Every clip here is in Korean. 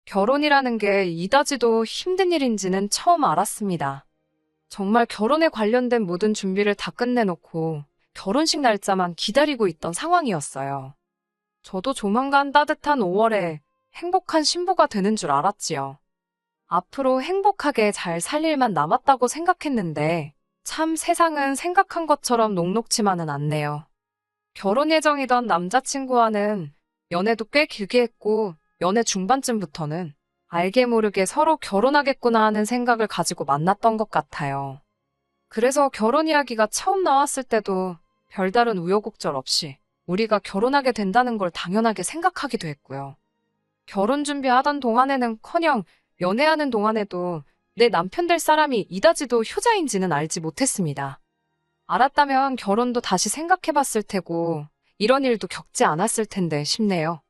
결혼이라는 게 이다지도 힘든 일인지는 처음 알았습니다. 정말 결혼에 관련된 모든 준비를 다 끝내놓고 결혼식 날짜만 기다리고 있던 상황이었어요. 저도 조만간 따뜻한 5월에 행복한 신부가 되는 줄 알았지요. 앞으로 행복하게 잘 살 일만 남았다고 생각했는데 참 세상은 생각한 것처럼 녹록지만은 않네요. 결혼 예정이던 남자친구와는 연애도 꽤 길게 했고 연애 중반쯤부터는 알게 모르게 서로 결혼하겠구나 하는 생각을 가지고 만났던 것 같아요. 그래서 결혼 이야기가 처음 나왔을 때도 별다른 우여곡절 없이 우리가 결혼하게 된다는 걸 당연하게 생각하기도 했고요. 결혼 준비하던 동안에는커녕 연애하는 동안에도 내 남편 될 사람이 이다지도 효자인지는 알지 못했습니다. 알았다면 결혼도 다시 생각해봤을 테고 이런 일도 겪지 않았을 텐데 싶네요.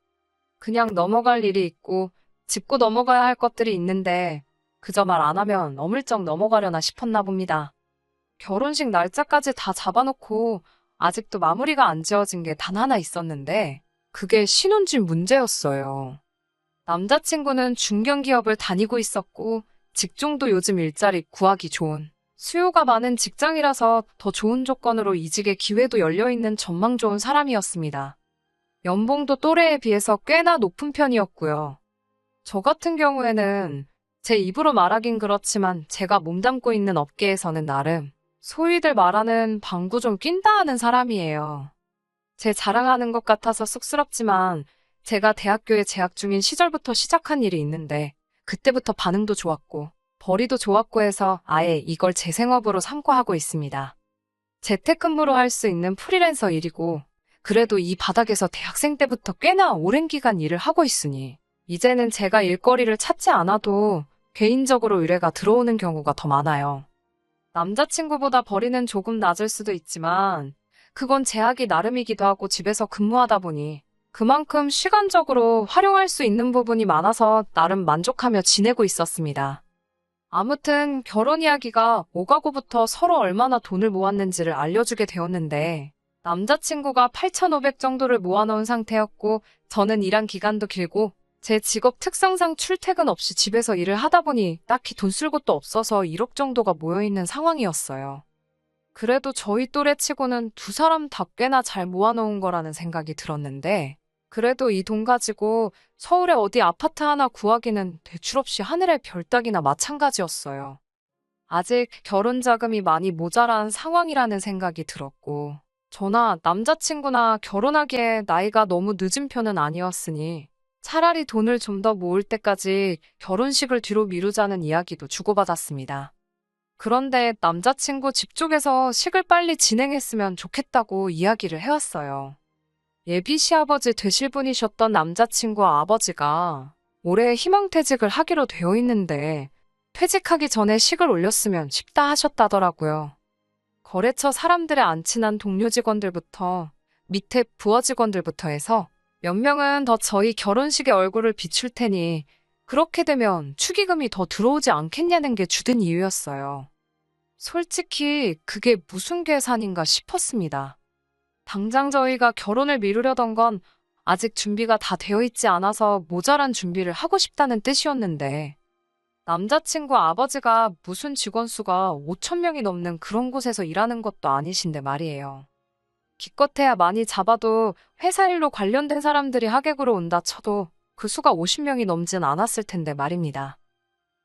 그냥 넘어갈 일이 있고 짚고 넘어가야 할 것들이 있는데 그저 말 안 하면 어물쩍 넘어가려나 싶었나 봅니다. 결혼식 날짜까지 다 잡아놓고 아직도 마무리가 안 지어진 게 단 하나 있었는데 그게 신혼집 문제였어요. 남자친구는 중견기업을 다니고 있었고 직종도 요즘 일자리 구하기 좋은 수요가 많은 직장이라서 더 좋은 조건으로 이직의 기회도 열려있는 전망 좋은 사람이었습니다. 연봉도 또래에 비해서 꽤나 높은 편이었고요. 저 같은 경우에는 제 입으로 말하긴 그렇지만 제가 몸담고 있는 업계에서는 나름 소위들 말하는 방구 좀 낀다 하는 사람이에요. 제 자랑하는 것 같아서 쑥스럽지만 제가 대학교에 재학 중인 시절부터 시작한 일이 있는데 그때부터 반응도 좋았고 벌이도 좋았고 해서 아예 이걸 제 생업으로 삼고 하고 있습니다. 재택근무로 할 수 있는 프리랜서 일이고 그래도 이 바닥에서 대학생 때부터 꽤나 오랜 기간 일을 하고 있으니 이제는 제가 일거리를 찾지 않아도 개인적으로 의뢰가 들어오는 경우가 더 많아요. 남자친구보다 벌이는 조금 낮을 수도 있지만 그건 제약이 나름이기도 하고 집에서 근무하다 보니 그만큼 시간적으로 활용할 수 있는 부분이 많아서 나름 만족하며 지내고 있었습니다. 아무튼 결혼 이야기가 오가고부터 서로 얼마나 돈을 모았는지를 알려주게 되었는데 남자친구가 8,500 정도를 모아놓은 상태였고 저는 일한 기간도 길고 제 직업 특성상 출퇴근 없이 집에서 일을 하다 보니 딱히 돈 쓸 곳도 없어서 1억 정도가 모여있는 상황이었어요. 그래도 저희 또래치고는 두 사람 다 꽤나 잘 모아놓은 거라는 생각이 들었는데 그래도 이 돈 가지고 서울에 어디 아파트 하나 구하기는 대출 없이 하늘의 별 따기나 마찬가지였어요. 아직 결혼 자금이 많이 모자란 상황이라는 생각이 들었고 저나 남자친구나 결혼하기에 나이가 너무 늦은 편은 아니었으니 차라리 돈을 좀 더 모을 때까지 결혼식을 뒤로 미루자는 이야기도 주고받았습니다. 그런데 남자친구 집 쪽에서 식을 빨리 진행했으면 좋겠다고 이야기를 해왔어요. 예비 시아버지 되실 분이셨던 남자친구 아버지가 올해 희망퇴직을 하기로 되어 있는데 퇴직하기 전에 식을 올렸으면 싶다 하셨다더라고요. 거래처 사람들의 안 친한 동료 직원들부터 밑에 부하 직원들부터 해서 몇 명은 더 저희 결혼식에 얼굴을 비출 테니 그렇게 되면 축의금이 더 들어오지 않겠냐는 게 주된 이유였어요. 솔직히 그게 무슨 계산인가 싶었습니다. 당장 저희가 결혼을 미루려던 건 아직 준비가 다 되어 있지 않아서 모자란 준비를 하고 싶다는 뜻이었는데 남자친구 아버지가 무슨 직원 수가 5천 명이 넘는 그런 곳에서 일하는 것도 아니신데 말이에요. 기껏해야 많이 잡아도 회사 일로 관련된 사람들이 하객으로 온다 쳐도 그 수가 50명이 넘진 않았을 텐데 말입니다.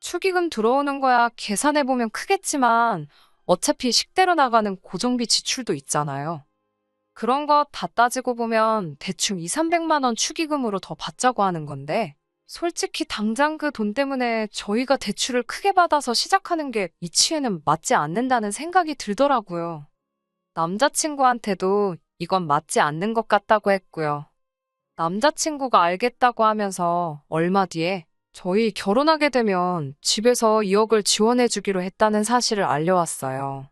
축의금 들어오는 거야 계산해보면 크겠지만 어차피 식대로 나가는 고정비 지출도 있잖아요. 그런 거 다 따지고 보면 대충 2, 300만 원 축의금으로 더 받자고 하는 건데 솔직히 당장 그 돈 때문에 저희가 대출을 크게 받아서 시작하는 게 이치에는 맞지 않는다는 생각이 들더라고요. 남자친구한테도 이건 맞지 않는 것 같다고 했고요. 남자친구가 알겠다고 하면서 얼마 뒤에 저희 결혼하게 되면 집에서 2억을 지원해주기로 했다는 사실을 알려왔어요.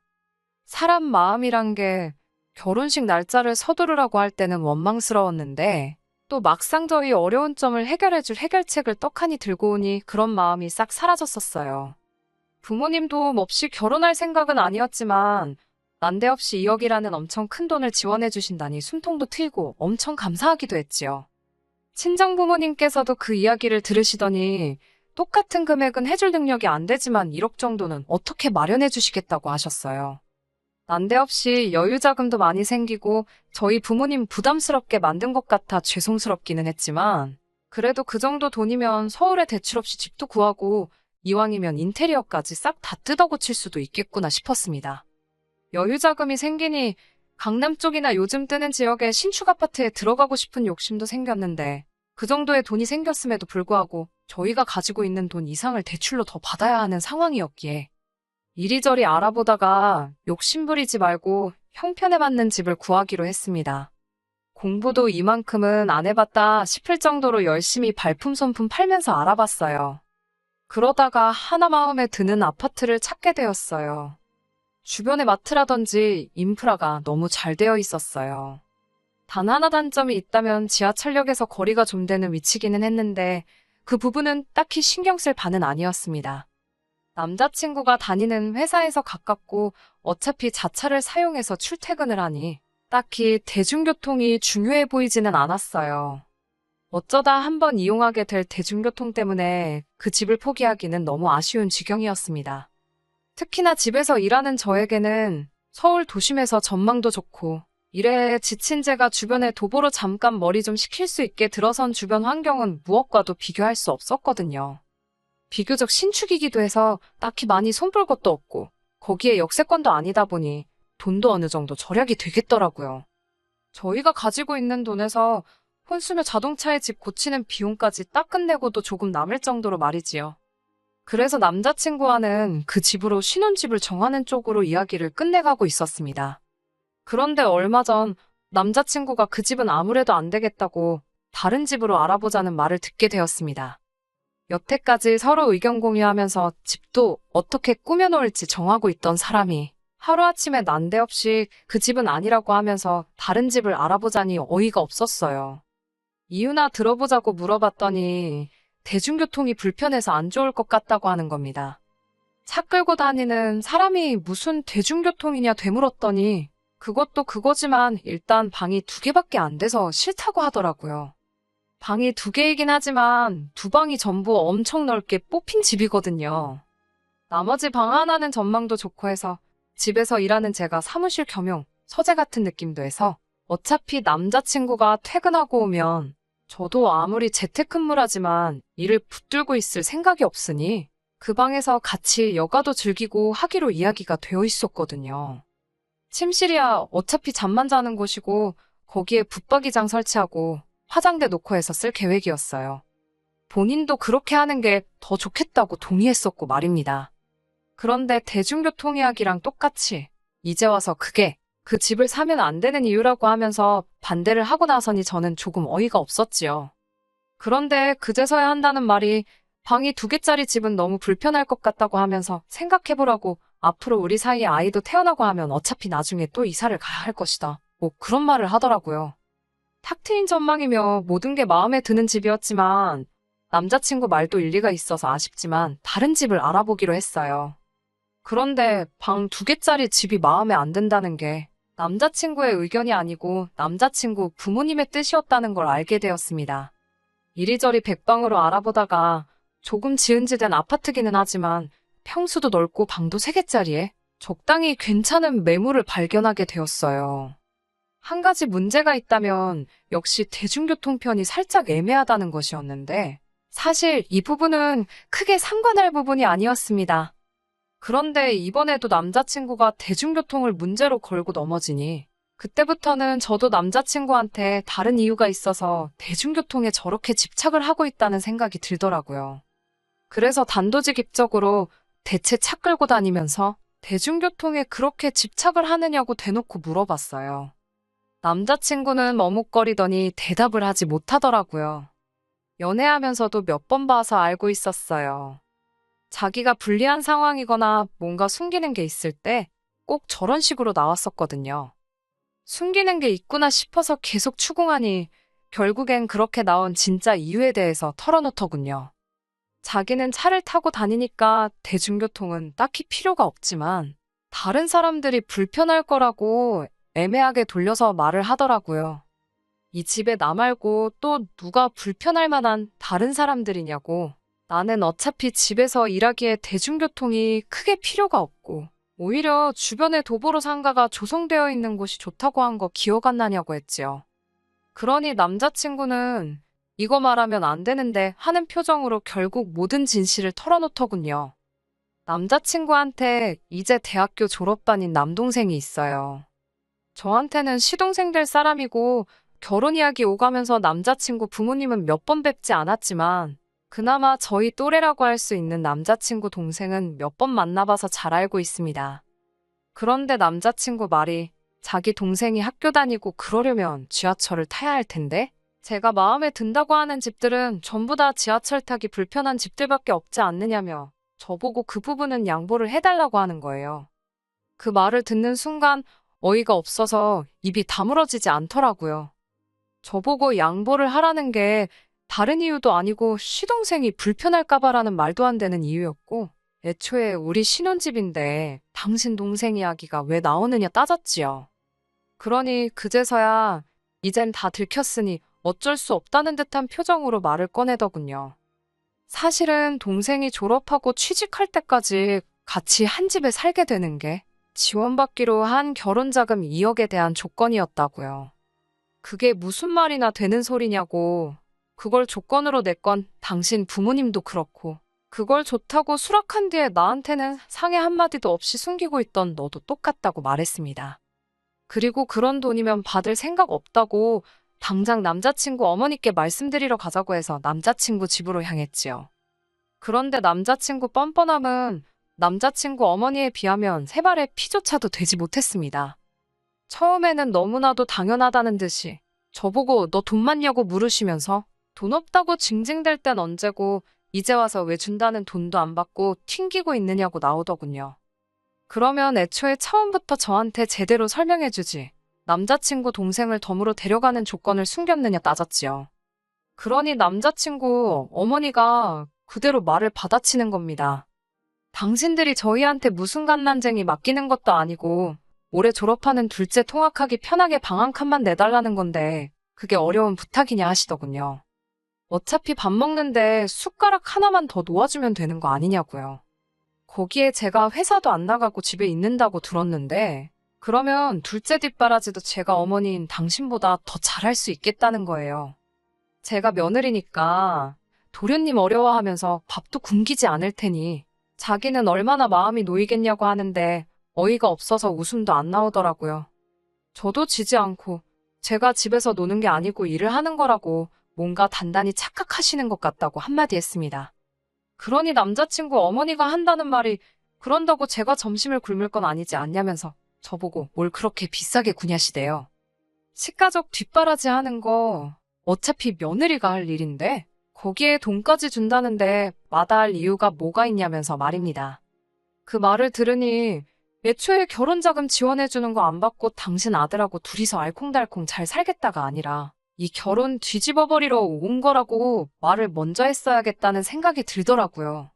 사람 마음이란 게 결혼식 날짜를 서두르라고 할 때는 원망스러웠는데 또 막상 저희 어려운 점을 해결해줄 해결책을 떡하니 들고 오니 그런 마음이 싹 사라졌었어요. 부모님 도움 없이 결혼할 생각은 아니었지만 난데없이 2억이라는 엄청 큰 돈을 지원해주신다니 숨통도 트이고 엄청 감사하기도 했지요. 친정 부모님께서도 그 이야기를 들으시더니 똑같은 금액은 해줄 능력이 안 되지만 1억 정도는 어떻게 마련해 주시겠다고 하셨어요. 난데없이 여유 자금도 많이 생기고 저희 부모님 부담스럽게 만든 것 같아 죄송스럽기는 했지만 그래도 그 정도 돈이면 서울에 대출 없이 집도 구하고 이왕이면 인테리어까지 싹 다 뜯어고칠 수도 있겠구나 싶었습니다. 여유 자금이 생기니 강남 쪽이나 요즘 뜨는 지역의 신축 아파트에 들어가고 싶은 욕심도 생겼는데 그 정도의 돈이 생겼음에도 불구하고 저희가 가지고 있는 돈 이상을 대출로 더 받아야 하는 상황이었기에 이리저리 알아보다가 욕심부리지 말고 형편에 맞는 집을 구하기로 했습니다. 공부도 이만큼은 안 해봤다 싶을 정도로 열심히 발품손품 팔면서 알아봤어요. 그러다가 하나 마음에 드는 아파트를 찾게 되었어요. 주변에 마트라든지 인프라가 너무 잘 되어 있었어요. 단 하나 단점이 있다면 지하철역에서 거리가 좀 되는 위치기는 했는데 그 부분은 딱히 신경 쓸 바는 아니었습니다. 남자친구가 다니는 회사에서 가깝고 어차피 자차를 사용해서 출퇴근을 하니 딱히 대중교통이 중요해 보이지는 않았어요. 어쩌다 한번 이용하게 될 대중교통 때문에 그 집을 포기하기는 너무 아쉬운 지경이었습니다. 특히나 집에서 일하는 저에게는 서울 도심에서 전망도 좋고 일에 지친 제가 주변에 도보로 잠깐 머리 좀 식힐 수 있게 들어선 주변 환경은 무엇과도 비교할 수 없었거든요. 비교적 신축이기도 해서 딱히 많이 손볼 것도 없고 거기에 역세권도 아니다 보니 돈도 어느 정도 절약이 되겠더라고요. 저희가 가지고 있는 돈에서 혼수며 자동차에 집 고치는 비용까지 딱 끝내고도 조금 남을 정도로 말이지요. 그래서 남자친구와는 그 집으로 신혼집을 정하는 쪽으로 이야기를 끝내가고 있었습니다. 그런데 얼마 전 남자친구가 그 집은 아무래도 안 되겠다고 다른 집으로 알아보자는 말을 듣게 되었습니다. 여태까지 서로 의견 공유하면서 집도 어떻게 꾸며놓을지 정하고 있던 사람이 하루아침에 난데없이 그 집은 아니라고 하면서 다른 집을 알아보자니 어이가 없었어요. 이유나 들어보자고 물어봤더니 대중교통이 불편해서 안 좋을 것 같다고 하는 겁니다. 차 끌고 다니는 사람이 무슨 대중교통이냐 되물었더니 그것도 그거지만 일단 방이 2개밖에 안 돼서 싫다고 하더라고요. 방이 2개이긴 하지만 2방이 전부 엄청 넓게 뽑힌 집이거든요. 나머지 방 하나는 전망도 좋고 해서 집에서 일하는 제가 사무실 겸용 서재 같은 느낌도 해서 어차피 남자친구가 퇴근하고 오면 저도 아무리 재택근무라지만 일을 붙들고 있을 생각이 없으니 그 방에서 같이 여가도 즐기고 하기로 이야기가 되어 있었거든요. 침실이야 어차피 잠만 자는 곳이고 거기에 붙박이장 설치하고 화장대 놓고 해서 쓸 계획이었어요. 본인도 그렇게 하는 게 더 좋겠다고 동의했었고 말입니다. 그런데 대중교통 이야기랑 똑같이 이제 와서 그게 그 집을 사면 안 되는 이유라고 하면서 반대를 하고 나서니 저는 조금 어이가 없었지요. 그런데 그제서야 한다는 말이 방이 2개짜리 집은 너무 불편할 것 같다고 하면서 생각해보라고 앞으로 우리 사이에 아이도 태어나고 하면 어차피 나중에 또 이사를 가야 할 것이다. 뭐 그런 말을 하더라고요. 탁 트인 전망이며 모든 게 마음에 드는 집이었지만 남자친구 말도 일리가 있어서 아쉽지만 다른 집을 알아보기로 했어요. 그런데 방 2개짜리 집이 마음에 안 든다는 게 남자친구의 의견이 아니고 남자친구 부모님의 뜻이었다는 걸 알게 되었습니다. 이리저리 백방으로 알아보다가 조금 지은지된 아파트기는 하지만 평수도 넓고 방도 3개짜리에 적당히 괜찮은 매물을 발견하게 되었어요. 한 가지 문제가 있다면 역시 대중교통편이 살짝 애매하다는 것이었는데 사실 이 부분은 크게 상관할 부분이 아니었습니다. 그런데 이번에도 남자친구가 대중교통을 문제로 걸고 넘어지니 그때부터는 저도 남자친구한테 다른 이유가 있어서 대중교통에 저렇게 집착을 하고 있다는 생각이 들더라고요. 그래서 단도직입적으로 대체 차 끌고 다니면서 대중교통에 그렇게 집착을 하느냐고 대놓고 물어봤어요. 남자친구는 머뭇거리더니 대답을 하지 못하더라고요. 연애하면서도 몇 번 봐서 알고 있었어요. 자기가 불리한 상황이거나 뭔가 숨기는 게 있을 때 꼭 저런 식으로 나왔었거든요. 숨기는 게 있구나 싶어서 계속 추궁하니 결국엔 그렇게 나온 진짜 이유에 대해서 털어놓더군요. 자기는 차를 타고 다니니까 대중교통은 딱히 필요가 없지만 다른 사람들이 불편할 거라고 애매하게 돌려서 말을 하더라고요. 이 집에 나 말고 또 누가 불편할 만한 다른 사람들이냐고. 나는 어차피 집에서 일하기에 대중교통이 크게 필요가 없고, 오히려 주변에 도보로 상가가 조성되어 있는 곳이 좋다고 한 거 기억 안 나냐고 했지요. 그러니 남자친구는 이거 말하면 안 되는데 하는 표정으로 결국 모든 진실을 털어놓더군요. 남자친구한테 이제 대학교 졸업반인 남동생이 있어요. 저한테는 시동생 될 사람이고 결혼 이야기 오가면서 남자친구 부모님은 몇 번 뵙지 않았지만 그나마 저희 또래라고 할 수 있는 남자친구 동생은 몇 번 만나봐서 잘 알고 있습니다. 그런데 남자친구 말이 자기 동생이 학교 다니고 그러려면 지하철을 타야 할 텐데 제가 마음에 든다고 하는 집들은 전부 다 지하철 타기 불편한 집들밖에 없지 않느냐며 저보고 그 부분은 양보를 해달라고 하는 거예요. 그 말을 듣는 순간 어이가 없어서 입이 다물어지지 않더라고요. 저보고 양보를 하라는 게 다른 이유도 아니고 시동생이 불편할까봐라는 말도 안 되는 이유였고 애초에 우리 신혼집인데 당신 동생 이야기가 왜 나오느냐 따졌지요. 그러니 그제서야 이젠 다 들켰으니 어쩔 수 없다는 듯한 표정으로 말을 꺼내더군요. 사실은 동생이 졸업하고 취직할 때까지 같이 한 집에 살게 되는 게 지원받기로 한 결혼자금 2억에 대한 조건이었다고요. 그게 무슨 말이나 되는 소리냐고. 그걸 조건으로 냈건 당신 부모님도 그렇고 그걸 좋다고 수락한 뒤에 나한테는 상해 한마디도 없이 숨기고 있던 너도 똑같다고 말했습니다. 그리고 그런 돈이면 받을 생각 없다고 당장 남자친구 어머니께 말씀드리러 가자고 해서 남자친구 집으로 향했지요. 그런데 남자친구 뻔뻔함은 남자친구 어머니에 비하면 세 발의 피조차도 되지 못했습니다. 처음에는 너무나도 당연하다는 듯이 저보고 너 돈 많냐고 물으시면서 돈 없다고 징징댈 땐 언제고 이제 와서 왜 준다는 돈도 안 받고 튕기고 있느냐고 나오더군요. 그러면 애초에 처음부터 저한테 제대로 설명해주지. 남자친구 동생을 덤으로 데려가는 조건을 숨겼느냐 따졌지요. 그러니 남자친구 어머니가 그대로 말을 받아치는 겁니다. 당신들이 저희한테 무슨 갓난쟁이 맡기는 것도 아니고 올해 졸업하는 둘째 통학하기 편하게 방 한 칸만 내달라는 건데 그게 어려운 부탁이냐 하시더군요. 어차피 밥 먹는데 숟가락 하나만 더 놓아주면 되는 거 아니냐고요. 거기에 제가 회사도 안 나가고 집에 있는다고 들었는데 그러면 둘째 뒷바라지도 제가 어머니인 당신보다 더 잘할 수 있겠다는 거예요. 제가 며느리니까 도련님 어려워하면서 밥도 굶기지 않을 테니 자기는 얼마나 마음이 놓이겠냐고 하는데 어이가 없어서 웃음도 안 나오더라고요. 저도 지지 않고 제가 집에서 노는 게 아니고 일을 하는 거라고 뭔가 단단히 착각하시는 것 같다고 한마디 했습니다. 그러니 남자친구 어머니가 한다는 말이 그런다고 제가 점심을 굶을 건 아니지 않냐면서 저보고 뭘 그렇게 비싸게 구냐시대요. 식가족 뒷바라지 하는 거 어차피 며느리가 할 일인데 거기에 돈까지 준다는데 마다할 이유가 뭐가 있냐면서 말입니다. 그 말을 들으니 애초에 결혼자금 지원해주는 거 안 받고 당신 아들하고 둘이서 알콩달콩 잘 살겠다가 아니라 이 결혼 뒤집어버리러 온 거라고 말을 먼저 했어야겠다는 생각이 들더라고요.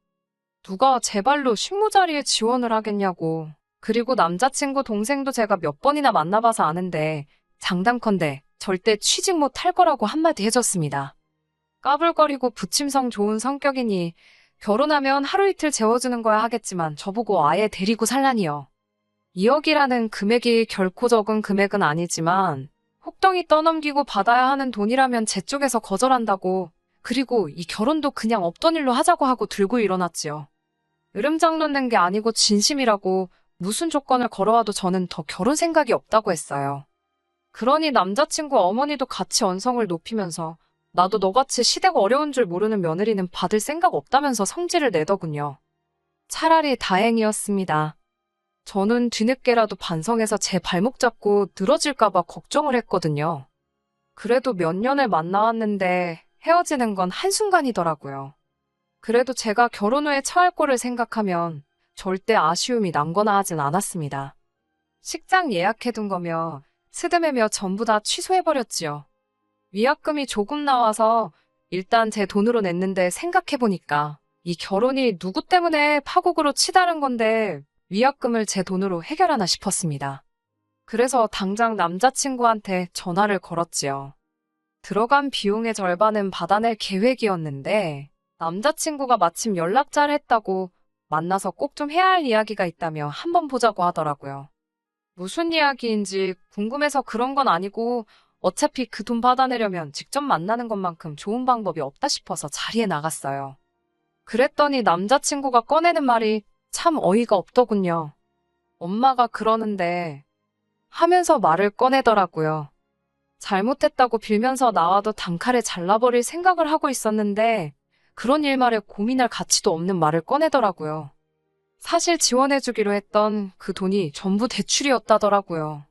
누가 제 발로 식모자리에 지원을 하겠냐고. 그리고 남자친구 동생도 제가 몇 번이나 만나봐서 아는데 장담컨대 절대 취직 못 할 거라고 한마디 해줬습니다. 까불거리고 부침성 좋은 성격이니 결혼하면 하루 이틀 재워주는 거야 하겠지만 저보고 아예 데리고 살라니요. 2억이라는 금액이 결코 적은 금액은 아니지만 혹덩이 떠넘기고 받아야 하는 돈이라면 제 쪽에서 거절한다고. 그리고 이 결혼도 그냥 없던 일로 하자고 하고 들고 일어났지요. 으름장 놓는 게 아니고 진심이라고 무슨 조건을 걸어와도 저는 더 결혼 생각이 없다고 했어요. 그러니 남자친구 어머니도 같이 언성을 높이면서 나도 너같이 시대가 어려운 줄 모르는 며느리는 받을 생각 없다면서 성질을 내더군요. 차라리 다행이었습니다. 저는 뒤늦게라도 반성해서 제 발목 잡고 늘어질까봐 걱정을 했거든요. 그래도 몇 년을 만나왔는데 헤어지는 건 한순간이더라고요. 그래도 제가 결혼 후에 처할 거를 생각하면 절대 아쉬움이 남거나 하진 않았습니다. 식장 예약해둔 거며 스드메며 전부 다 취소해버렸지요. 위약금이 조금 나와서 일단 제 돈으로 냈는데 생각해보니까 이 결혼이 누구 때문에 파국으로 치달은 건데 위약금을 제 돈으로 해결하나 싶었습니다. 그래서 당장 남자친구한테 전화를 걸었지요. 들어간 비용의 절반은 받아낼 계획이었는데 남자친구가 마침 연락 잘 했다고 만나서 꼭 좀 해야 할 이야기가 있다며 한번 보자고 하더라고요. 무슨 이야기인지 궁금해서 그런 건 아니고 어차피 그 돈 받아내려면 직접 만나는 것만큼 좋은 방법이 없다 싶어서 자리에 나갔어요. 그랬더니 남자친구가 꺼내는 말이 참 어이가 없더군요. 엄마가 그러는데 하면서 말을 꺼내더라고요. 잘못했다고 빌면서 나와도 단칼에 잘라버릴 생각을 하고 있었는데 그런 일말에 고민할 가치도 없는 말을 꺼내더라고요. 사실 지원해주기로 했던 그 돈이 전부 대출이었다더라고요.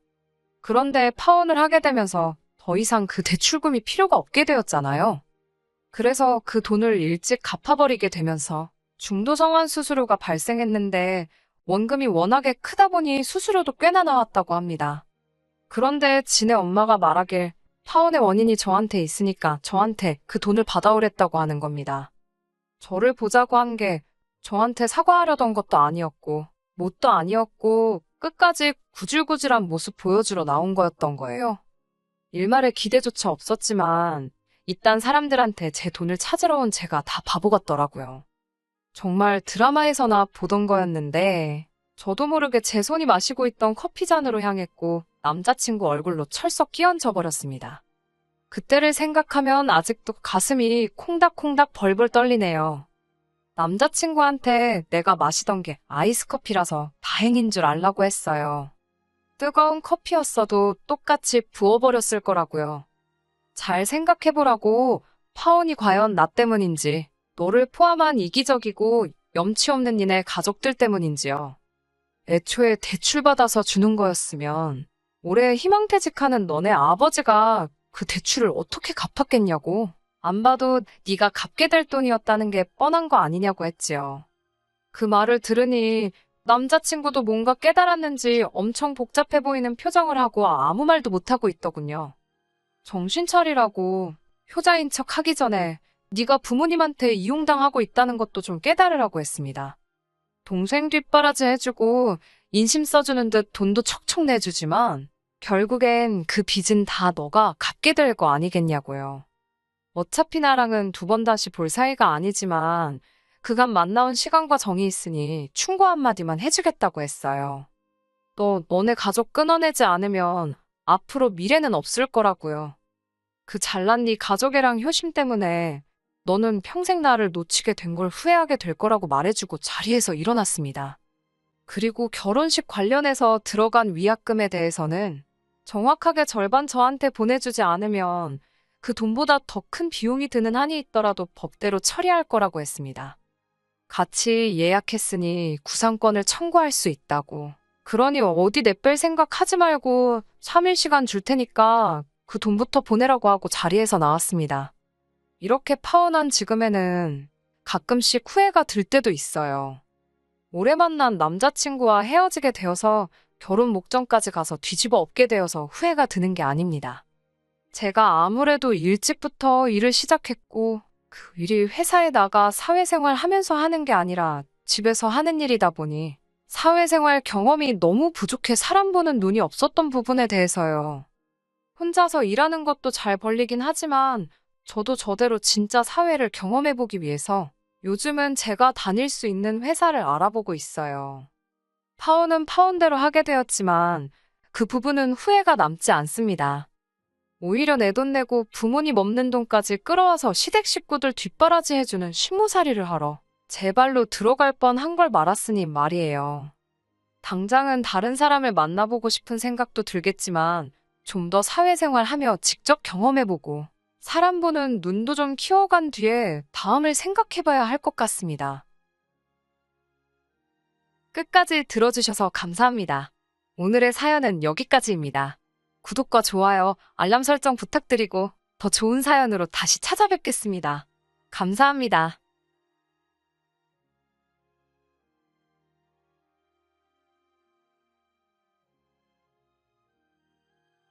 그런데 파혼을 하게 되면서 더 이상 그 대출금이 필요가 없게 되었잖아요. 그래서 그 돈을 일찍 갚아버리게 되면서 중도성환 수수료가 발생했는데 원금이 워낙에 크다 보니 수수료도 꽤나 나왔다고 합니다. 그런데 지네 엄마가 말하길 파혼의 원인이 저한테 있으니까 저한테 그 돈을 받아오랬다고 하는 겁니다. 저를 보자고 한 게 저한테 사과하려던 것도 아니었고 뭣도 아니었고 끝까지 구질구질한 모습 보여주러 나온 거였던 거예요. 일말의 기대조차 없었지만 이딴 사람들한테 제 돈을 찾으러 온 제가 다 바보 같더라고요. 정말 드라마에서나 보던 거였는데 저도 모르게 제 손이 마시고 있던 커피잔으로 향했고 남자친구 얼굴로 철썩 끼얹어 버렸습니다. 그때를 생각하면 아직도 가슴이 콩닥콩닥 벌벌 떨리네요. 남자친구한테 내가 마시던 게 아이스 커피라서 다행인 줄 알라고 했어요. 뜨거운 커피였어도 똑같이 부어버렸을 거라고요. 잘 생각해보라고. 파혼이 과연 나 때문인지, 너를 포함한 이기적이고 염치 없는 니네 가족들 때문인지요. 애초에 대출받아서 주는 거였으면 올해 희망퇴직하는 너네 아버지가 그 대출을 어떻게 갚았겠냐고. 안 봐도 네가 갚게 될 돈이었다는 게 뻔한 거 아니냐고 했지요. 그 말을 들으니 남자친구도 뭔가 깨달았는지 엄청 복잡해 보이는 표정을 하고 아무 말도 못하고 있더군요. 정신 차리라고. 효자인 척 하기 전에 네가 부모님한테 이용당하고 있다는 것도 좀 깨달으라고 했습니다. 동생 뒷바라지 해주고 인심 써주는 듯 돈도 척척 내주지만 결국엔 그 빚은 다 너가 갚게 될 거 아니겠냐고요. 어차피 나랑은 두 번 다시 볼 사이가 아니지만 그간 만나온 시간과 정이 있으니 충고 한마디만 해주겠다고 했어요. 너네 가족 끊어내지 않으면 앞으로 미래는 없을 거라고요. 그 잘난 네 가족애랑 효심 때문에 너는 평생 나를 놓치게 된 걸 후회하게 될 거라고 말해주고 자리에서 일어났습니다. 그리고 결혼식 관련해서 들어간 위약금에 대해서는 정확하게 절반 저한테 보내주지 않으면 그 돈보다 더 큰 비용이 드는 한이 있더라도 법대로 처리할 거라고 했습니다. 같이 예약했으니 구상권을 청구할 수 있다고. 그러니 어디 내뺄 생각 하지 말고 3일 시간 줄 테니까 그 돈부터 보내라고 하고 자리에서 나왔습니다. 이렇게 파혼한 지금에는 가끔씩 후회가 들 때도 있어요. 오래 만난 남자친구와 헤어지게 되어서 결혼 목전까지 가서 뒤집어 엎게 되어서 후회가 드는 게 아닙니다. 제가 아무래도 일찍부터 일을 시작했고 그 일이 회사에 나가 사회생활 하면서 하는 게 아니라 집에서 하는 일이다 보니 사회생활 경험이 너무 부족해 사람 보는 눈이 없었던 부분에 대해서요. 혼자서 일하는 것도 잘 벌리긴 하지만 저도 저대로 진짜 사회를 경험해보기 위해서 요즘은 제가 다닐 수 있는 회사를 알아보고 있어요. 파혼은 파혼대로 하게 되었지만 그 부분은 후회가 남지 않습니다. 오히려 내 돈 내고 부모님 없는 돈까지 끌어와서 시댁 식구들 뒷바라지 해주는 식모살이를 하러 제 발로 들어갈 뻔한 걸 말았으니 말이에요. 당장은 다른 사람을 만나보고 싶은 생각도 들겠지만 좀 더 사회생활 하며 직접 경험해보고 사람 보는 눈도 좀 키워간 뒤에 다음을 생각해봐야 할 것 같습니다. 끝까지 들어주셔서 감사합니다. 오늘의 사연은 여기까지입니다. 구독과 좋아요, 알람 설정 부탁드리고 더 좋은 사연으로 다시 찾아뵙겠습니다. 감사합니다.